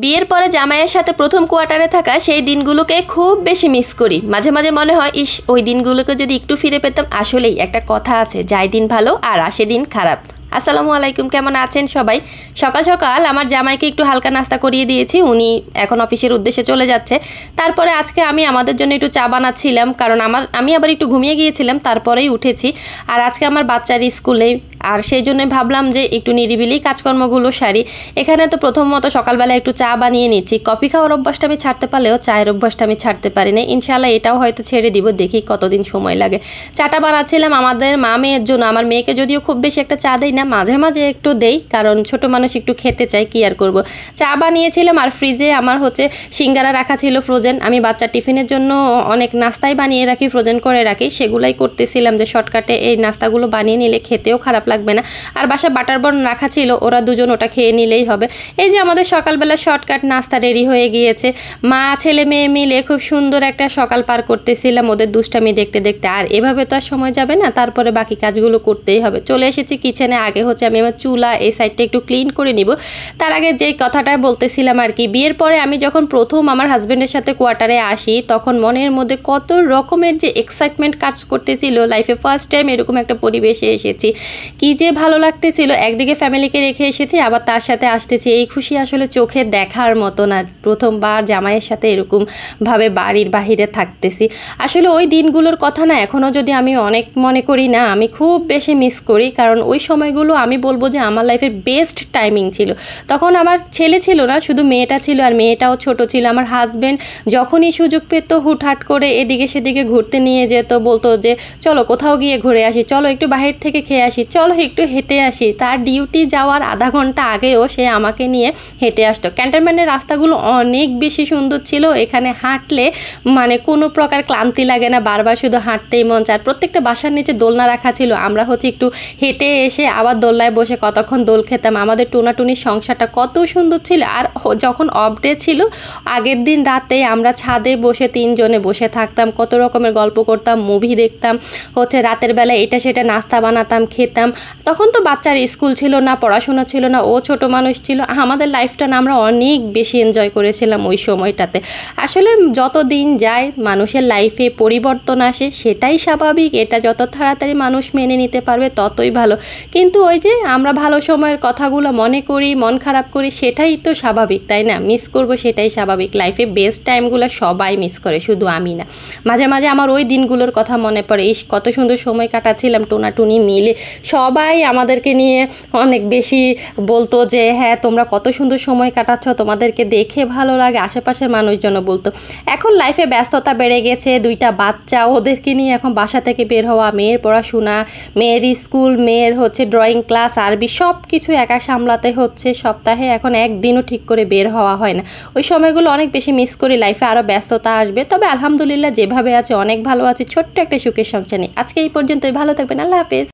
বিয়ের পরে জামাইয়ের সাথে প্রথম কোয়ার্টারে থাকা সেই দিনগুলোকে খুব বেশি মিস করি। মাঝে মাঝে মনে হয় ইস, ওই দিনগুলোকে যদি একটু ফিরে পেতাম। আসলেই একটা কথা আছে, যায় দিন ভালো আর আসে দিন খারাপ। আসসালামু আলাইকুম, কেমন আছেন সবাই? সকাল সকাল আমার জামাইকে একটু হালকা নাস্তা করিয়ে দিয়েছি, উনি এখন অফিসের উদ্দেশ্যে চলে যাচ্ছে। তারপরে আজকে আমি আমাদের জন্য একটু চা বানাচ্ছিলাম, কারণ আমি আবার একটু ঘুমিয়ে গিয়েছিলাম, তারপরেই উঠেছি। আর আজকে আমার বাচ্চার স্কুলে, আর সেই জন্য ভাবলাম যে একটু নিরিবিলি কাজকর্মগুলো সারি। এখানে তো প্রথমত সকালবেলা একটু চা বানিয়ে নিচ্ছি। কফি খাওয়ার অভ্যাসটা আমি ছাড়তে পারলেও চায়ের অভ্যাসটা আমি ছাড়তে পারি না। ইনশাআল্লাহ এটাও হয়তো ছেড়ে দিব, দেখি কতদিন সময় লাগে। চাটা বানাচ্ছিলাম আমাদের মা মেয়ের জন্য। আমার মেয়েকে যদিও খুব বেশি একটা চা দেই না, মাঝে মাঝে একটু দেই, কারণ ছোট মানুষ একটু খেতে চাই, কি আর করব। চা বানিয়েছিলাম, আর ফ্রিজে আমার সিঙ্গারা রাখা ছিল ফ্রোজেন। আমি বাচ্চার টিফিনের জন্য অনেক নাস্তাই বানিয়ে রাখি, ফ্রোজেন করে রাখি, সেগুলাই করতেছিলাম যে শর্টকাটে এই নাস্তাগুলো বানিয়ে নিলে খেতেও খারাপ লাগবে না। আর বাসা বাটার বন রাখা ছিল, ওরা দুজন ওটা খেয়ে নিলেই হবে। এই যে আমাদের সকালবেলা শর্টকাট নাস্তা রেডি হয়ে গিয়েছে। মা ছেলে মেয়ে মিলে খুব সুন্দর একটা সকাল পার করতেছিলাম ওদের দুষ্টামি দেখতে দেখতে। আর এভাবে তো আর সময় যাবে না, তারপরে বাকি কাজগুলো করতেই হবে। চলে এসেছি কিচেনে। আগে আমি আমার চুলা এই সাইডটা একটু ক্লিন করে নিব। তার আগে যে কথাটা বলতেছিলাম আর কি, বিয়ের পরে আমি যখন প্রথম আমার হাজব্যান্ডের সাথে কোয়ার্টারে আসি, তখন মনের মধ্যে কত রকমের যে এক্সাইটমেন্ট কাজ করতেছিল। লাইফে ফার্স্ট টাইম এরকম একটা পরিবেশে এসেছি, কি যে ভালো লাগতেছিল। একদিকে ফ্যামিলিকে রেখে এসেছি, আবার তার সাথে আসতেছি। এই খুশি আসলে চোখে দেখার মতো না। প্রথমবার জামাইয়ের সাথে এরকমভাবে বাড়ির বাহিরে থাকতেছি। আসলে ওই দিনগুলোর কথা না এখনও যদি আমি অনেক মনে করি না, আমি খুব বেশি মিস করি। কারণ ওই সময়গুলো আমি বলবো যে আমার লাইফের বেস্ট টাইমিং ছিল। তখন আমার ছেলে ছিল না, শুধু মেয়েটা ছিল, আর মেয়েটাও ছোট ছিল। আমার হাজব্যান্ড যখনই সুযোগ পেত হুটহাট করে এদিকে সেদিকে ঘুরতে নিয়ে যেত, বলতো যে চলো কোথাও গিয়ে ঘুরে আসি, চলো একটু বাহির থেকে খেয়ে আসি, চলো একটু হেঁটে আসি। তার ডিউটি যাওয়ার আধা ঘন্টা আগেও সে আমাকে নিয়ে হেঁটে আসতো। ক্যান্টনমেন্টের রাস্তাগুলো অনেক বেশি সুন্দর ছিল, এখানে হাঁটলে মানে কোনো প্রকার ক্লান্তি লাগে না, বারবার শুধু হাঁটতেই মন চায়। প্রত্যেকটা বাসার নিচে দোলনা রাখা ছিল, আমরা একটু হেঁটে এসে আবার দোলনায় বসে কতক্ষণ দোল খেতাম। আমাদের টুনাটুনির সংসারটা কত সুন্দর ছিল। আর যখন অফ ডে ছিল, আগের দিন রাতে আমরা ছাদে বসে তিনজনে বসে থাকতাম, কত রকমের গল্প করতাম, মুভি দেখতাম, রাতের বেলা এটা সেটা নাস্তা বানাতাম, খেতাম। তখন তো বাচ্চার স্কুল ছিল না, পড়াশোনা ছিল না, ও ছোট মানুষ ছিল। আমাদের লাইফটা না আমরা অনেক বেশি এনজয় করেছিলাম ওই সময়টাতে। আসলে যত দিন যায় মানুষের লাইফে পরিবর্তন আসে, সেটাই স্বাভাবিক। এটা যত তাড়াতাড়ি মানুষ মেনে নিতে পারবে ততই ভালো। কিন্তু ওই যে আমরা ভালো সময়ের কথাগুলো মনে করি, মন খারাপ করি, সেটাই তো স্বাভাবিক, তাই না? মিস করব, সেটাই স্বাভাবিক। লাইফে বেস্ট টাইমগুলো সবাই মিস করে, শুধু আমি না। মাঝে মাঝে আমার ওই দিনগুলোর কথা মনে পড়ে, ইস কত সুন্দর সময় কাটাচ্ছিলাম টোনাটুনি মিলে। সবাই আমাদেরকে নিয়ে অনেক বেশি বলতো যে হ্যাঁ তোমরা কত সুন্দর সময় কাটাচ্ছ, তোমাদেরকে দেখে ভালো লাগে। আশেপাশের মানুষজন বলতো। এখন লাইফে ব্যস্ততা বেড়ে গেছে, দুইটা বাচ্চা, ওদেরকে নিয়ে এখন বাসা থেকে বের হওয়া, মেয়ের পড়াশোনা, মেয়ের স্কুল, মেয়ের ড্রয়িং ক্লাস, আরবি, সব কিছু একা সামলাতে হচ্ছে। সপ্তাহে এখন একদিনও ঠিক করে বের হওয়া হয় না। ওই সময়গুলো অনেক বেশি মিস করি। লাইফে আরও ব্যস্ততা আসবে, তবে আলহামদুলিল্লাহ যেভাবে আছে অনেক ভালো আছে। ছোট্ট একটা সুখের সংসার নেই। আজকে এই পর্যন্তই, ভালো থাকবেন, আল্লাহ হাফেজ।